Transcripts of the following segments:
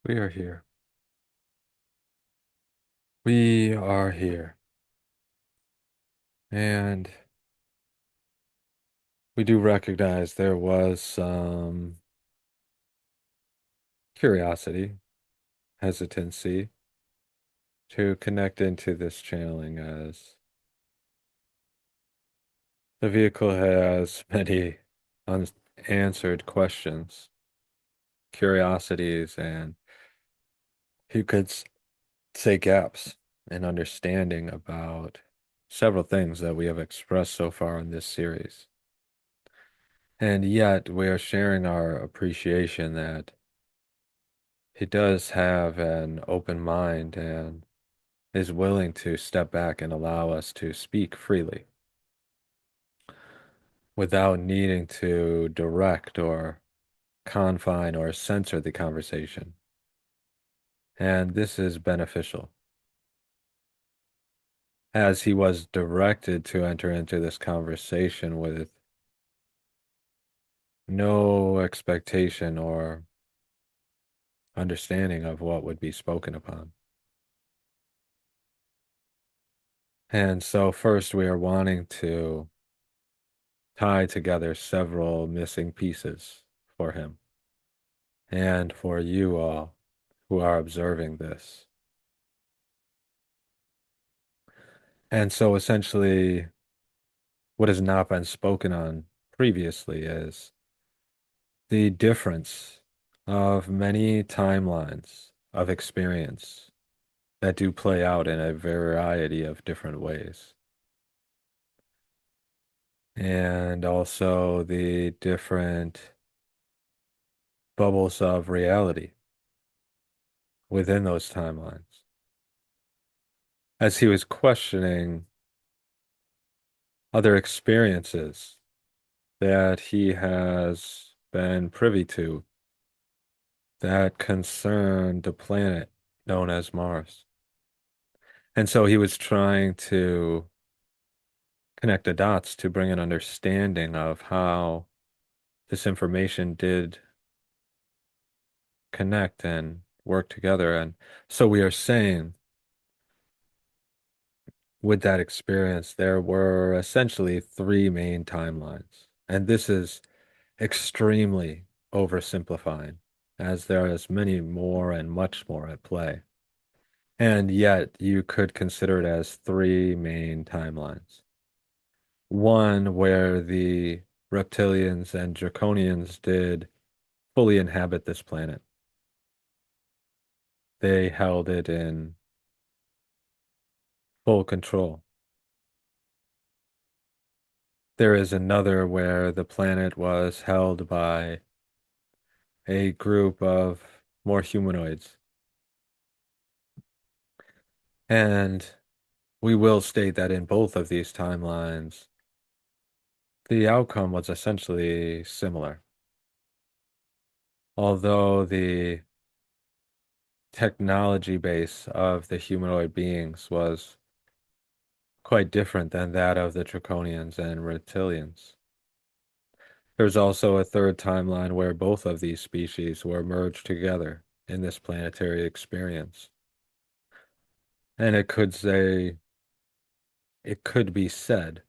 We are here. We are here. And we do recognize there was some curiosity, hesitancy to connect into this channeling as the vehicle has many unanswered questions, curiosities, and you could say gaps in understanding about several things that we have expressed so far in this series. And yet we are sharing our appreciation that he does have an open mind and is willing to step back and allow us to speak freely without needing to direct or confine or censor the conversation. And this is beneficial, as he was directed to enter into this conversation with no expectation or understanding of what would be spoken upon. And so first we are wanting to tie together several missing pieces for him and for you all who are observing this. And so essentially, what has not been spoken on previously is the difference of many timelines of experience that do play out in a variety of different ways. And also the different bubbles of reality within those timelines. As he was questioning other experiences that he has been privy to that concern the planet known as Mars. And so he was trying to connect the dots to bring an understanding of how this information did connect and work together. And so we are saying with that experience, there were essentially three main timelines. And this is extremely oversimplifying, as there is many more and much more at play. And yet you could consider it as three main timelines. One where the reptilians and draconians did fully inhabit this planet. They held it in full control. There is another where the planet was held by a group of more humanoids. And we will state that in both of these timelines, the outcome was essentially similar. Although the technology base of the humanoid beings was quite different than that of the Draconians and Reptilians. There's also a third timeline where both of these species were merged together in this planetary experience. And it could be said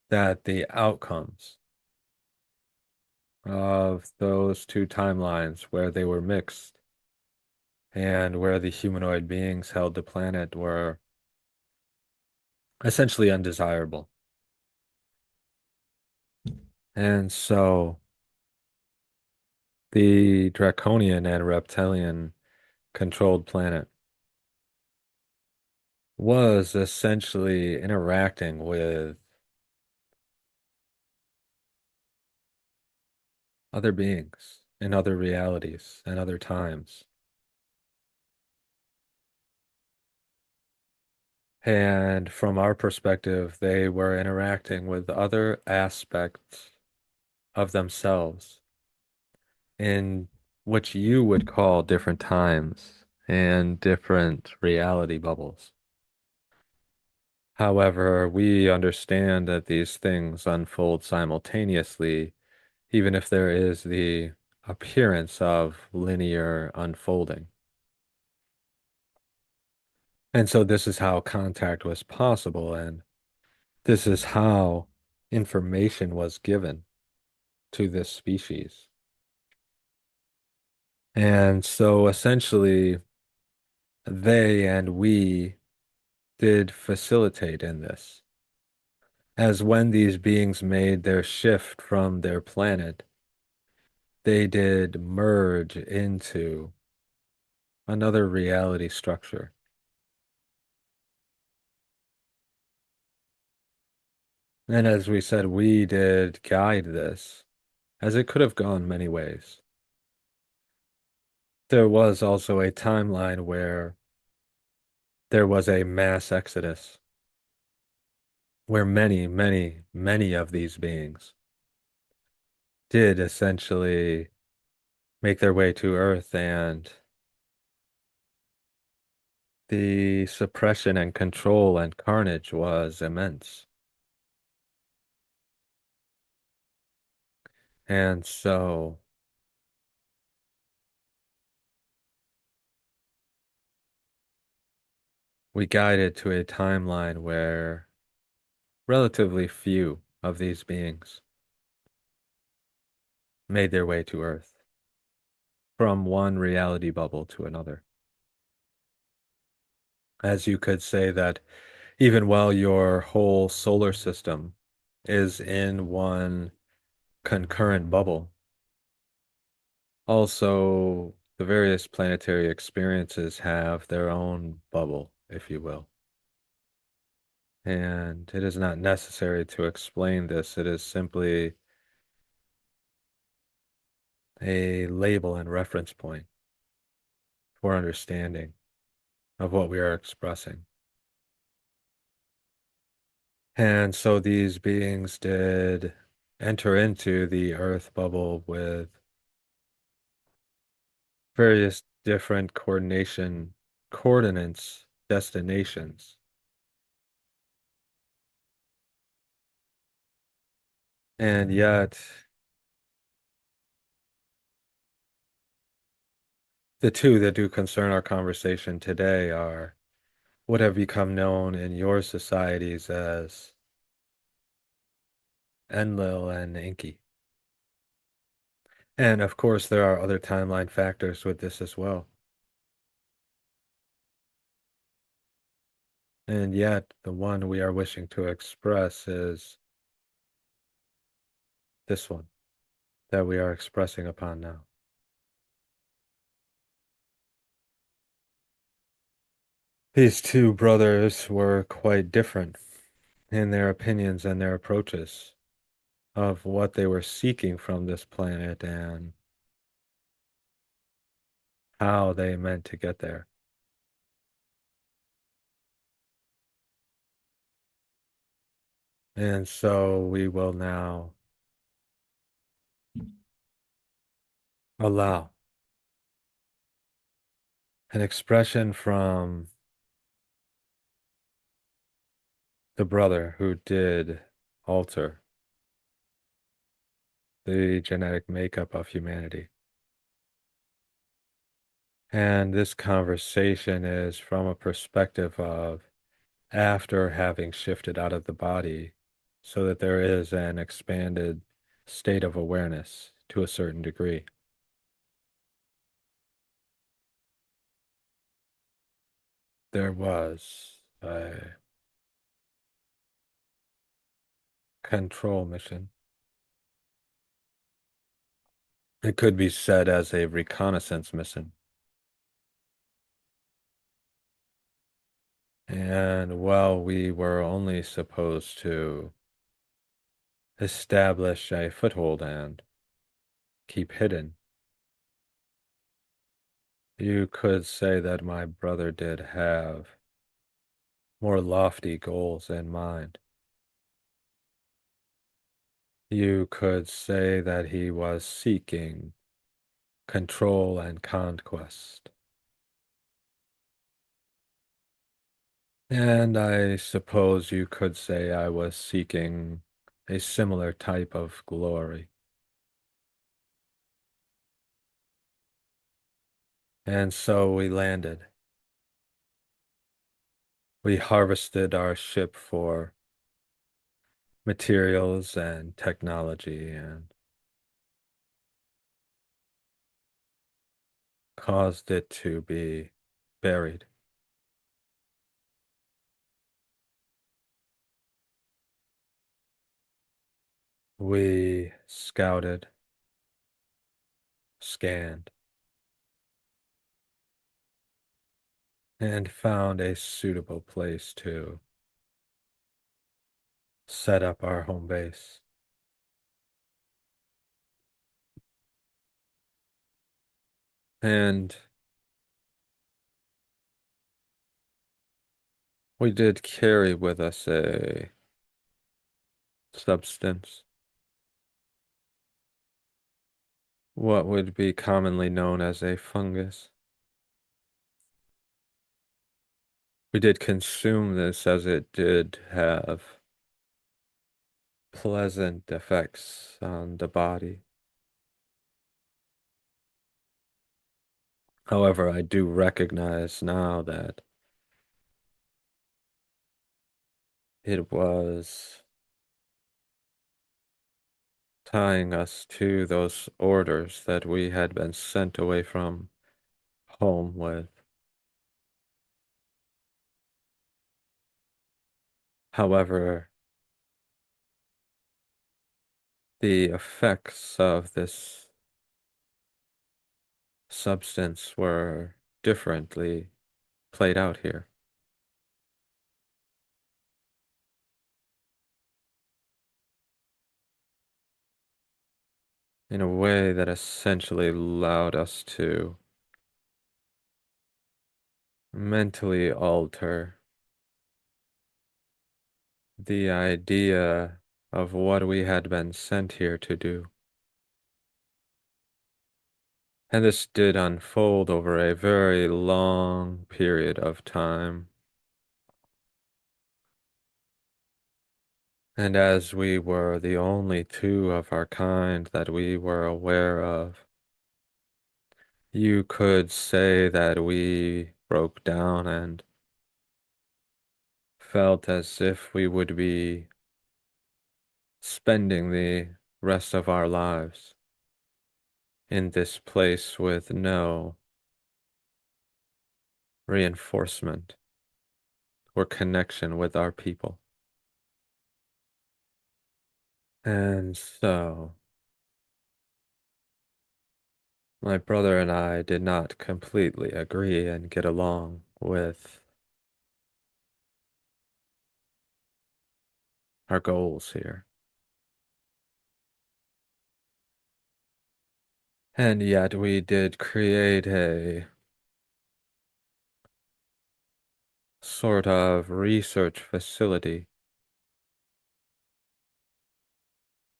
that the outcomes of those two timelines where they were mixed and where the humanoid beings held the planet were essentially undesirable. And so the Draconian and Reptilian controlled planet was essentially interacting with other beings in other realities and other times. And from our perspective, they were interacting with other aspects of themselves in which you would call different times and different reality bubbles. However, we understand that these things unfold simultaneously, even if there is the appearance of linear unfolding. And so this is how contact was possible, and this is how information was given to this species. And so essentially, they and we did facilitate in this, as when these beings made their shift from their planet, they did merge into another reality structure. And as we said, we did guide this, as it could have gone many ways. There was also a timeline where there was a mass exodus, where many, many, many of these beings did essentially make their way to Earth, and the suppression and control and carnage was immense. And so we guided to a timeline where relatively few of these beings made their way to Earth from one reality bubble to another. As you could say that even while your whole solar system is in one concurrent bubble, also the various planetary experiences have their own bubble, if you will. And it is not necessary to explain this. It is simply a label and reference point for understanding of what we are expressing. And so these beings did enter into the Earth bubble with various different coordinates, destinations. And yet, the two that do concern our conversation today are what have become known in your societies as Enlil and Enki. And of course, there are other timeline factors with this as well. And yet, the one we are wishing to express is this one that we are expressing upon now. These two brothers were quite different in their opinions and their approaches of what they were seeking from this planet and how they meant to get there. And so we will now allow an expression from the brother who did alter the genetic makeup of humanity. And this conversation is from a perspective of after having shifted out of the body, so that there is an expanded state of awareness to a certain degree. There was a control mission. It could be said as a reconnaissance mission. And while we were only supposed to establish a foothold and keep hidden, you could say that my brother did have more lofty goals in mind. You could say that he was seeking control and conquest. And I suppose you could say I was seeking a similar type of glory. And so we landed. We harvested our ship for materials and technology and caused it to be buried. We scouted, scanned, and found a suitable place to set up our home base. And we did carry with us a substance, what would be commonly known as a fungus. We did consume this as it did have pleasant effects on the body. However, I do recognize now that it was tying us to those orders that we had been sent away from home with. However, the effects of this substance were differently played out here in a way that essentially allowed us to mentally alter the idea of what we had been sent here to do. And this did unfold over a very long period of time. And as we were the only two of our kind that we were aware of, you could say that we broke down and felt as if we would be spending the rest of our lives in this place with no reinforcement or connection with our people. And so my brother and I did not completely agree and get along with our goals here. And yet we did create a sort of research facility.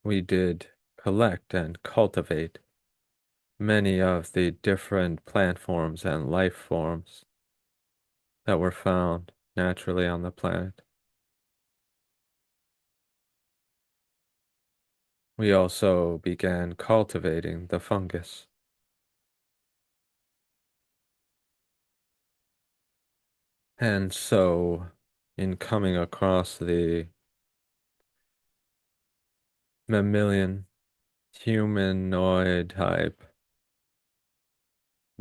We did collect and cultivate many of the different plant forms and life forms that were found naturally on the planet. We also began cultivating the fungus. And so, in coming across the mammalian humanoid type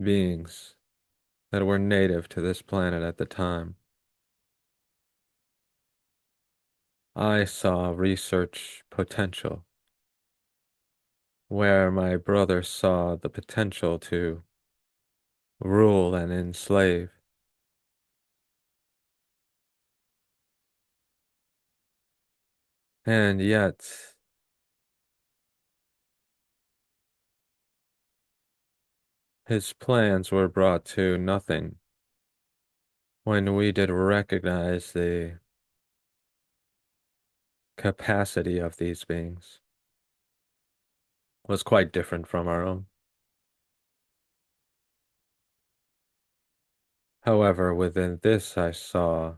beings that were native to this planet at the time, I saw research potential where my brother saw the potential to rule and enslave. And yet, his plans were brought to nothing when we did recognize the capacity of these beings was quite different from our own. However, within this I saw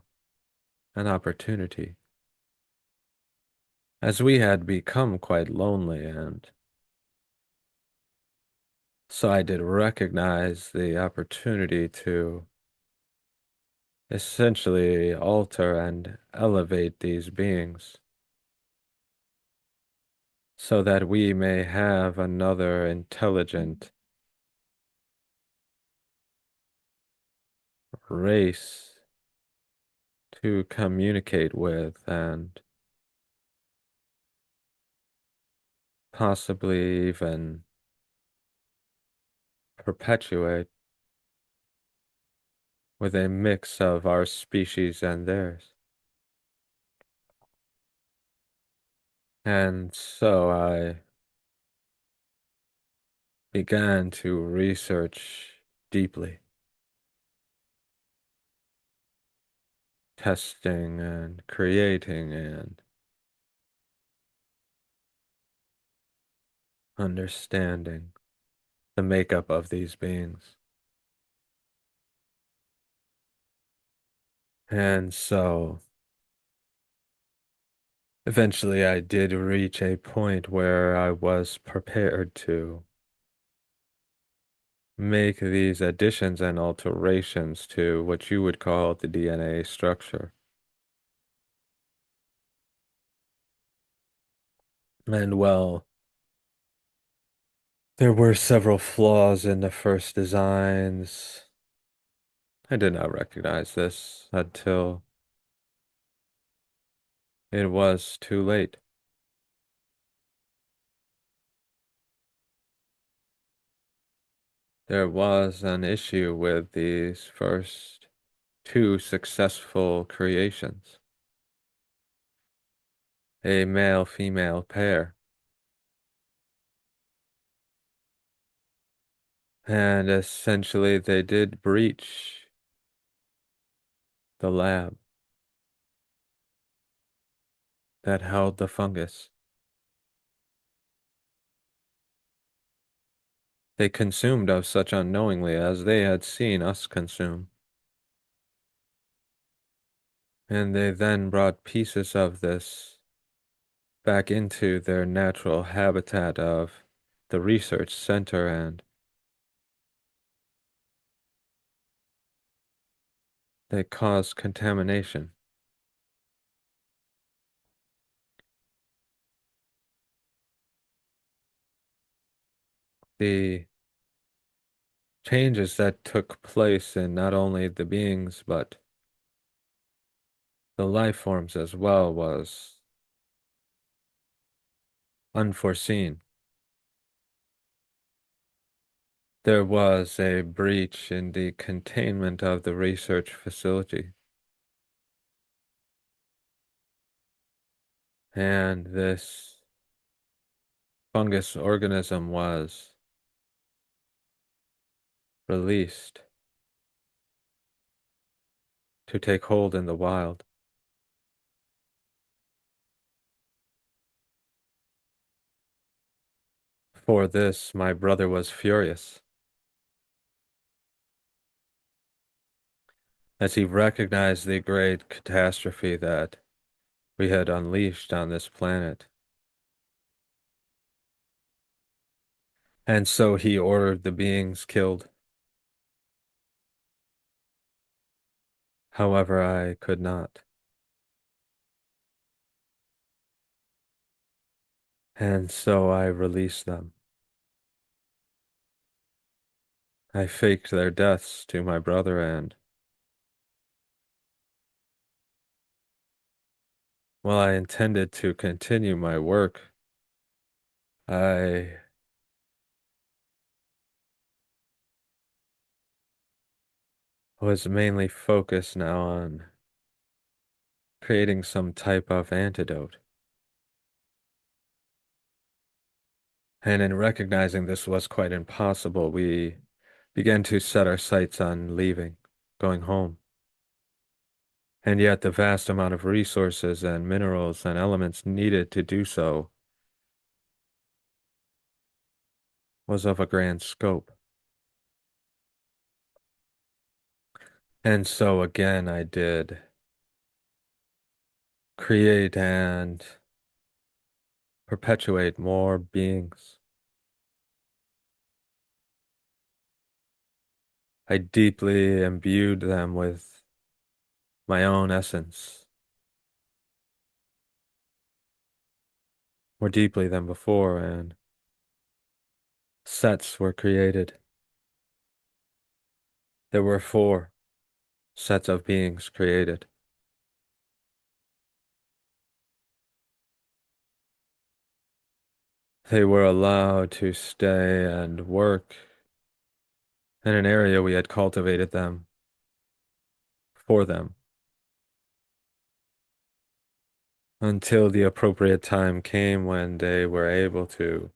an opportunity, as we had become quite lonely and So I did recognize the opportunity to essentially alter and elevate these beings so that we may have another intelligent race to communicate with and possibly even perpetuate with a mix of our species and theirs. And so I began to research deeply, testing and creating and understanding the makeup of these beings. And so eventually I did reach a point where I was prepared to make these additions and alterations to what you would call the DNA structure. And well, there were several flaws in the first designs. I did not recognize this until it was too late. There was an issue with these first two successful creations, a male-female pair. And essentially, they did breach the lab that held the fungus. They consumed of such unknowingly as they had seen us consume. And they then brought pieces of this back into their natural habitat of the research center, and they caused contamination. The changes that took place in not only the beings but the life forms as well was unforeseen. There was a breach in the containment of the research facility, and this fungus organism was released to take hold in the wild. For this, my brother was furious, as he recognized the great catastrophe that we had unleashed on this planet. And so he ordered the beings killed. However, I could not. And so I released them. I faked their deaths to my brother, and while I intended to continue my work, I was mainly focused now on creating some type of antidote. And in recognizing this was quite impossible, we began to set our sights on leaving, going home. And yet the vast amount of resources and minerals and elements needed to do so was of a grand scope. And so again, I did create and perpetuate more beings. I deeply imbued them with my own essence, more deeply than before, and sets were created. There were four sets of beings created. They were allowed to stay and work in an area we had cultivated them for them until the appropriate time came when they were able to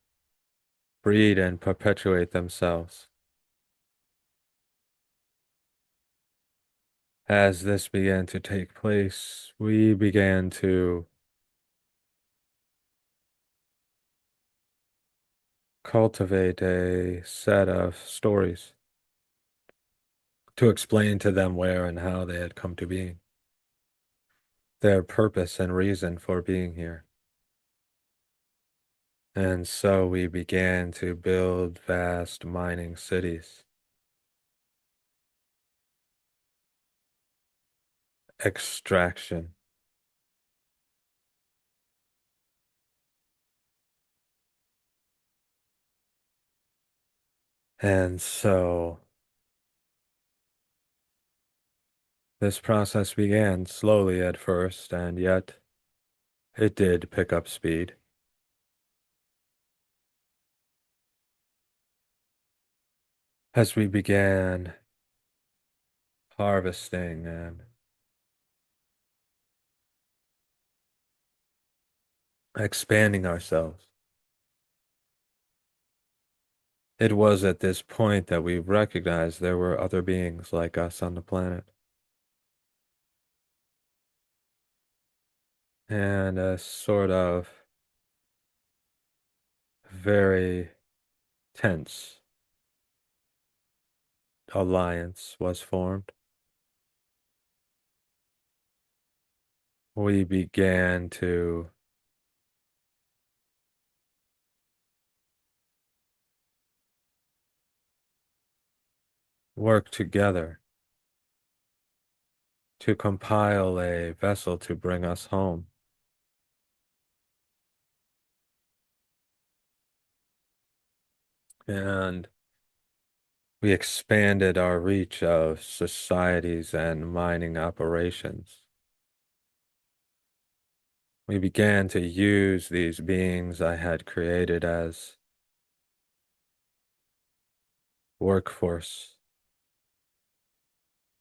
breed and perpetuate themselves. As this began to take place, we began to cultivate a set of stories to explain to them where and how they had come to being, their purpose and reason for being here. And so we began to build vast mining cities, extraction. And so this process began slowly at first, and yet it did pick up speed as we began harvesting and expanding ourselves. It was at this point that we recognized there were other beings like us on the planet. And a sort of very tense alliance was formed. We began to work together to compile a vessel to bring us home. And we expanded our reach of societies and mining operations. We began to use these beings I had created as workforce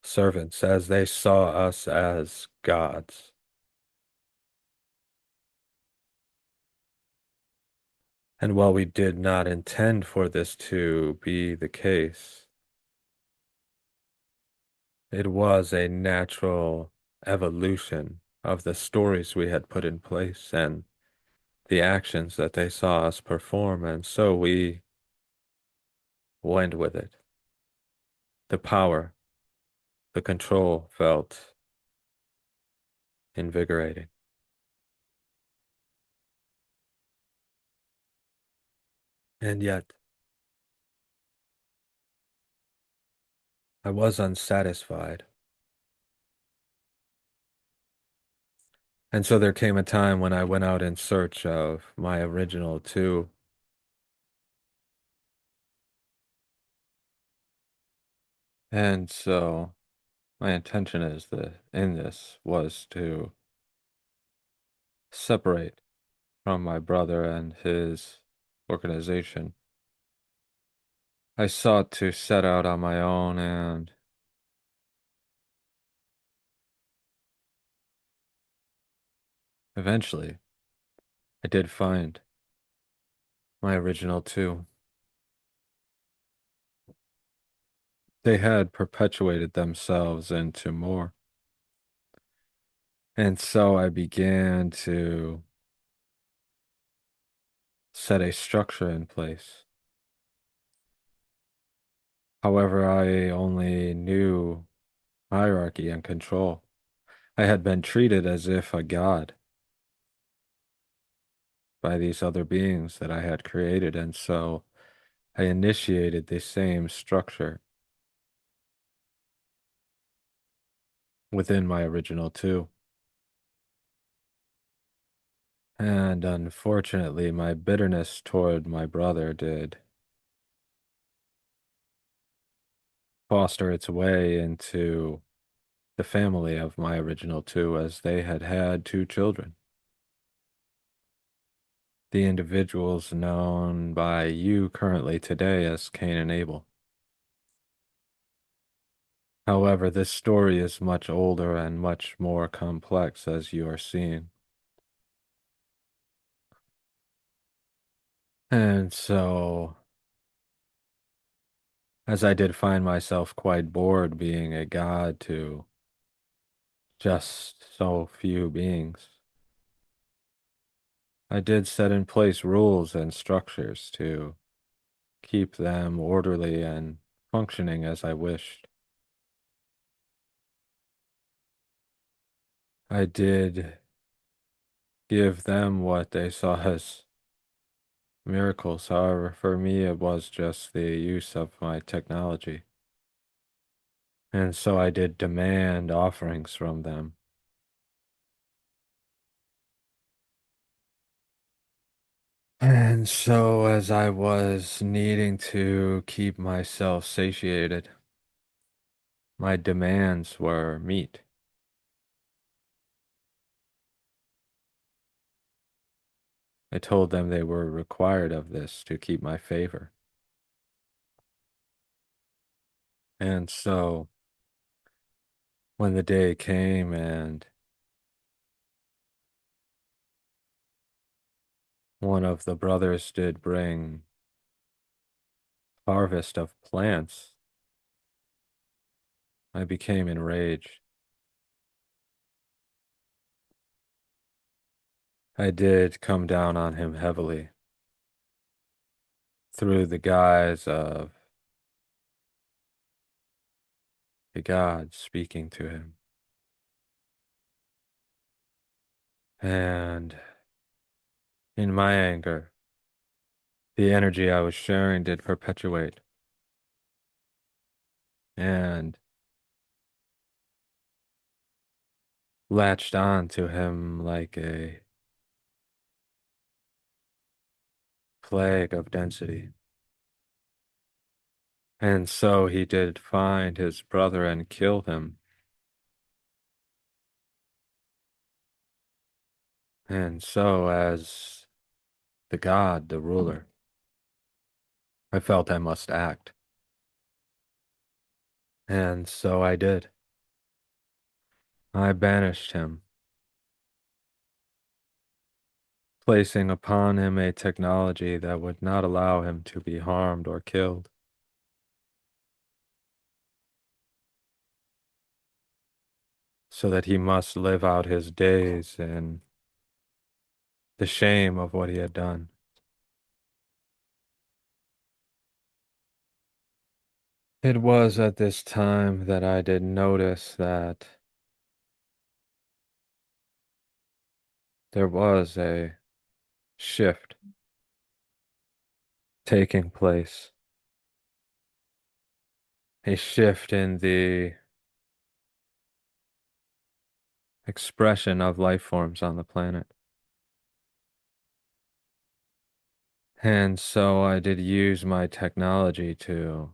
servants, as they saw us as gods. And while we did not intend for this to be the case, it was a natural evolution of the stories we had put in place and the actions that they saw us perform, and so we went with it. The power, the control felt invigorating. And yet, I was unsatisfied. And so there came a time when I went out in search of my original two. And so my intention is that in this was to separate from my brother and his organization. I sought to set out on my own, and eventually I did find my original two. They had perpetuated themselves into more. And so I began to set a structure in place. However, I only knew hierarchy and control. I had been treated as if a god by these other beings that I had created, and so I initiated the same structure within my original two. And unfortunately, my bitterness toward my brother did foster its way into the family of my original two, as they had had two children. The individuals known by you currently today as Cain and Abel. However, this story is much older and much more complex, as you are seeing. And so, as I did find myself quite bored being a god to just so few beings, I did set in place rules and structures to keep them orderly and functioning as I wished. I did give them what they saw as miracles. However, for me, it was just the use of my technology. And so I did demand offerings from them. And so, as I was needing to keep myself satiated, my demands were meat. I told them they were required of this to keep my favor. And so, when the day came and one of the brothers did bring harvest of plants, I became enraged. I did come down on him heavily through the guise of a god speaking to him. And in my anger, the energy I was sharing did perpetuate and latched on to him like a plague of density. And so he did find his brother and kill him. And so, as the god, the ruler, I felt I must act. And so I did. I banished him, placing upon him a technology that would not allow him to be harmed or killed, so that he must live out his days in the shame of what he had done. It was at this time that I did notice that there was a shift taking place, a shift in the expression of life forms on the planet. And so I did use my technology to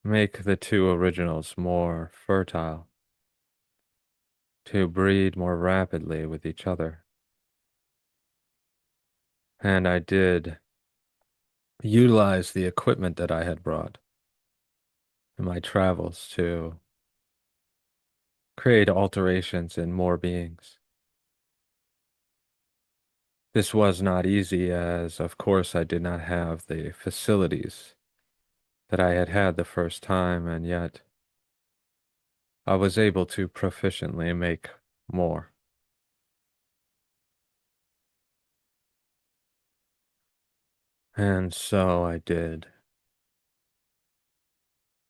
make the two originals more fertile, to breed more rapidly with each other. And I did utilize the equipment that I had brought in my travels to create alterations in more beings. This was not easy, as of course I did not have the facilities that I had had the first time, and yet I was able to proficiently make more. And so I did.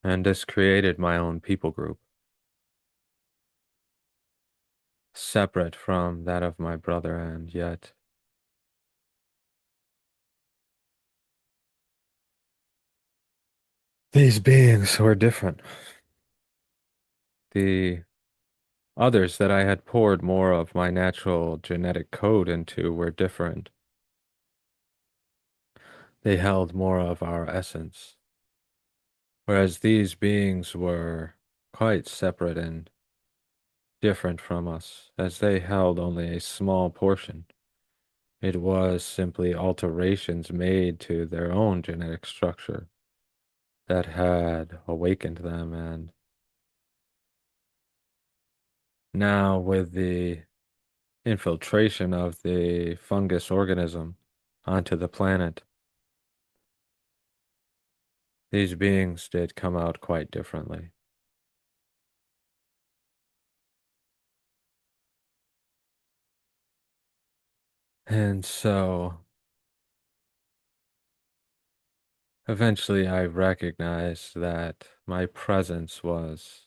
And this created my own people group, separate from that of my brother, and yet These beings were different. The others that I had poured more of my natural genetic code into were different. They held more of our essence, whereas these beings were quite separate and different from us, as they held only a small portion. It was simply alterations made to their own genetic structure that had awakened them, and now with the infiltration of the fungus organism onto the planet, these beings did come out quite differently. And so eventually I recognized that my presence was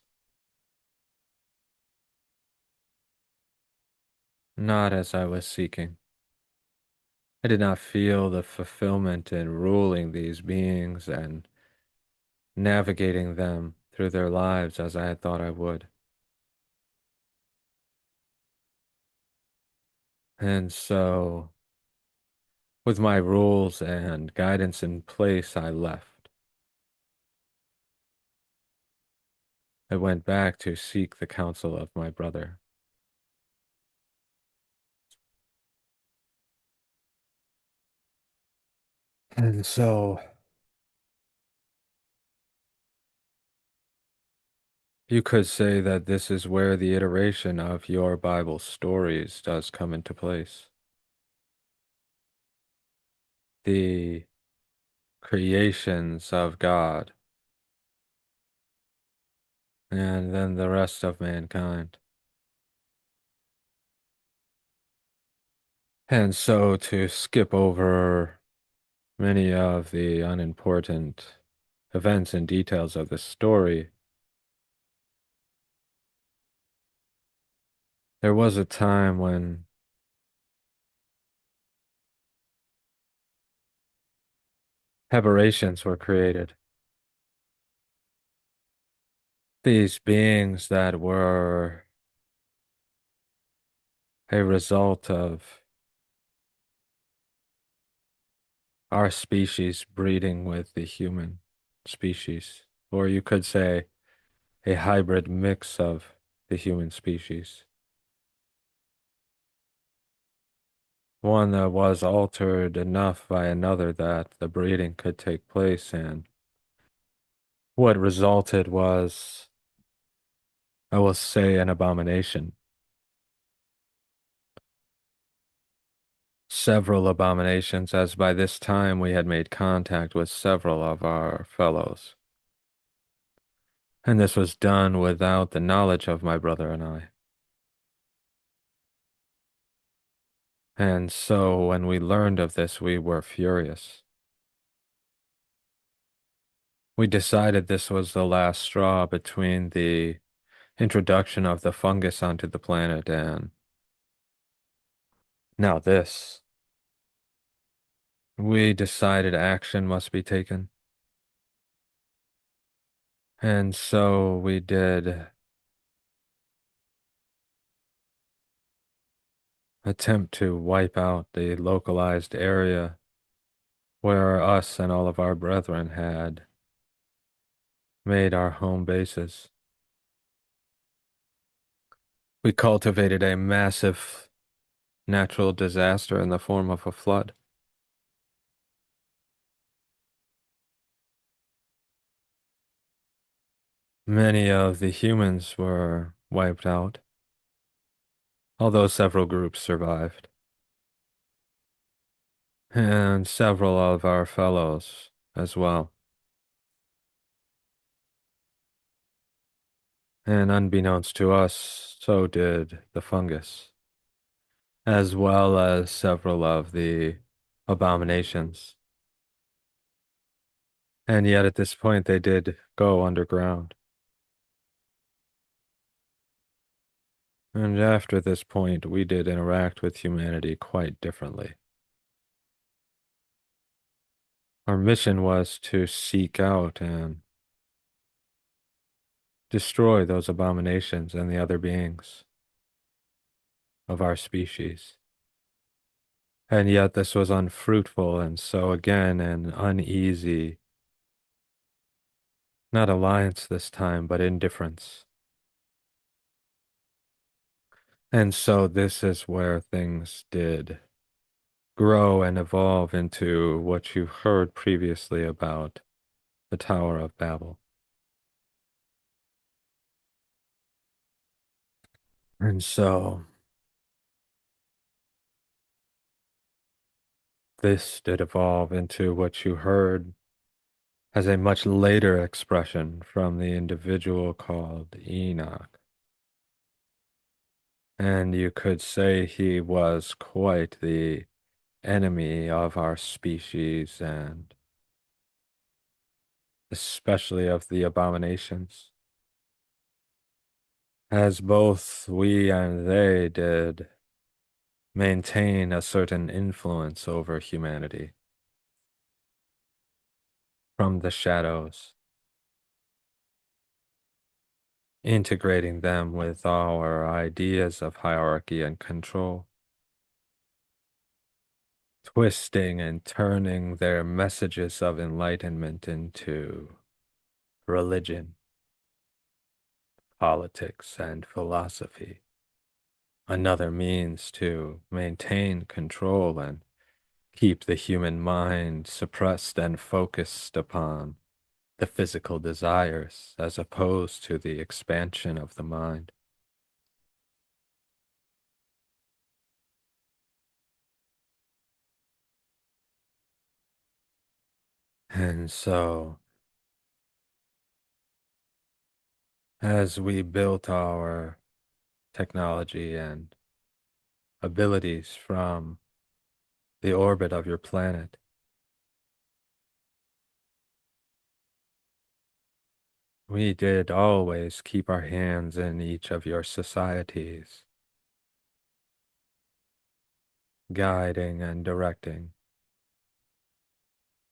not as I was seeking. I did not feel the fulfillment in ruling these beings and navigating them through their lives as I had thought I would. And so, with my rules and guidance in place, I left. I went back to seek the counsel of my brother. And so, you could say that this is where the iteration of your Bible stories does come into place. The creations of God, and then the rest of mankind. And so, to skip over many of the unimportant events and details of the story, there was a time when aberrations were created. These beings that were a result of our species breeding with the human species, or you could say a hybrid mix of the human species. One that was altered enough by another that the breeding could take place, and what resulted was, I will say, an abomination. Several abominations, as by this time we had made contact with several of our fellows. And this was done without the knowledge of my brother and I. And so when we learned of this, we were furious. We decided this was the last straw between the introduction of the fungus onto the planet and now this. We decided action must be taken. And so we did attempt to wipe out the localized area where us and all of our brethren had made our home bases. We cultivated a massive natural disaster in the form of a flood. Many of the humans were wiped out, although several groups survived, and several of our fellows as well. And unbeknownst to us, so did the fungus, as well as several of the abominations. And yet at this point, they did go underground. And after this point, we did interact with humanity quite differently. Our mission was to seek out and destroy those abominations and the other beings of our species. And yet this was unfruitful, and so again an uneasy, not alliance this time, but indifference. And so this is where things did grow and evolve into what you heard previously about the Tower of Babel. And so this did evolve into what you heard as a much later expression from the individual called Enoch. And you could say he was quite the enemy of our species and especially of the abominations, as both we and they did maintain a certain influence over humanity from the shadows, integrating them with our ideas of hierarchy and control, twisting and turning their messages of enlightenment into religion, politics, and philosophy. Another means to maintain control and keep the human mind suppressed and focused upon the physical desires as opposed to the expansion of the mind. And so, as we built our technology and abilities from the orbit of your planet, we did always keep our hands in each of your societies, guiding and directing,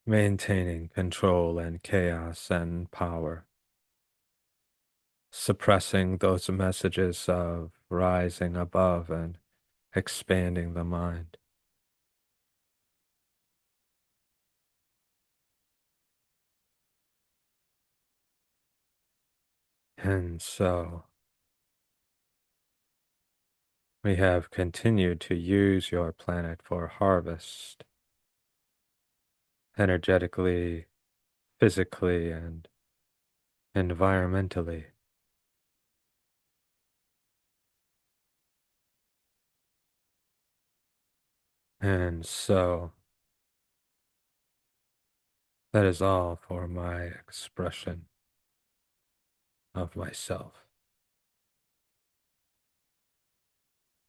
maintaining control and chaos and power, suppressing those messages of rising above and expanding the mind. And so we have continued to use your planet for harvest, energetically, physically, and environmentally. And so that is all for my expression of myself.